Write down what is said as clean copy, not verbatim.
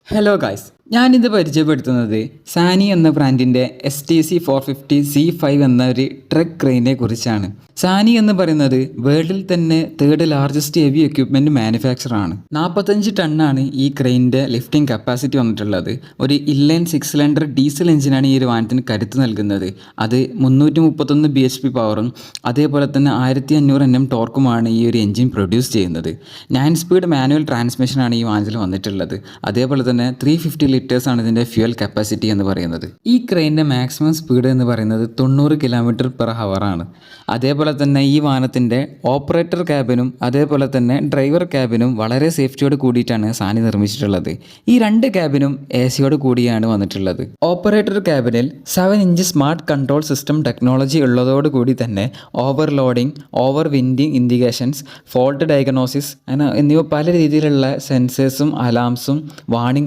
Hello guys, ഞാനിത് പരിചയപ്പെടുത്തുന്നത് സാനി എന്ന ബ്രാൻഡിൻ്റെ STC450C5 എന്ന ഒരു ട്രക്ക് ക്രെയിനെ കുറിച്ചാണ്. സാനി എന്ന് പറയുന്നത് വേൾഡിൽ തന്നെ തേർഡ് ലാർജസ്റ്റ് ഹെവി എക്യുപ്മെൻറ്റ് മാനുഫാക്ചറാണ്. 45 ടണ്ണാണ് ഈ ക്രെയിനിൻ്റെ ലിഫ്റ്റിംഗ് കപ്പാസിറ്റി വന്നിട്ടുള്ളത്. ഒരു ഇൻലൈൻ 6 സിലിണ്ടർ ഡീസൽ എഞ്ചിനാണ് ഈ ഒരു വാഹനത്തിന് കരുത്ത് നൽകുന്നത്. അത് 331 bhp പവറും അതേപോലെ തന്നെ 1500 Nm ടോർക്കുമാണ് ഈ ഒരു എഞ്ചിൻ പ്രൊഡ്യൂസ് ചെയ്യുന്നത്. 9 സ്പീഡ് മാനുവൽ ട്രാൻസ്മിഷനാണ് ഈ വാഹനത്തിൽ വന്നിട്ടുള്ളത്. അതേപോലെ തന്നെ 350 ലിറ്റേഴ്സാണ് ഇതിൻ്റെ ഫ്യൂൽ കപ്പാസിറ്റി എന്ന് പറയുന്നത്. ഈ ക്രെയിനിൻ്റെ മാക്സിമം സ്പീഡ് എന്ന് പറയുന്നത് 90 km/h ആണ്. അതേപോലെ തന്നെ ഈ വാഹനത്തിൻ്റെ ഓപ്പറേറ്റർ ക്യാബിനും അതേപോലെ തന്നെ ഡ്രൈവർ ക്യാബിനും വളരെ സേഫ്റ്റിയോട് കൂടിയിട്ടാണ് സാനി നിർമ്മിച്ചിട്ടുള്ളത്. ഈ രണ്ട് ക്യാബിനും AC കൂടിയാണ് വന്നിട്ടുള്ളത്. ഓപ്പറേറ്റർ ക്യാബിനിൽ 7 inch smart control system technology ഉള്ളതോടുകൂടി തന്നെ overloading, over winding indications, fault diagnosis എന്നിവ പല രീതിയിലുള്ള സെൻസേഴ്സും അലാംസും വാർണിംഗ്സ്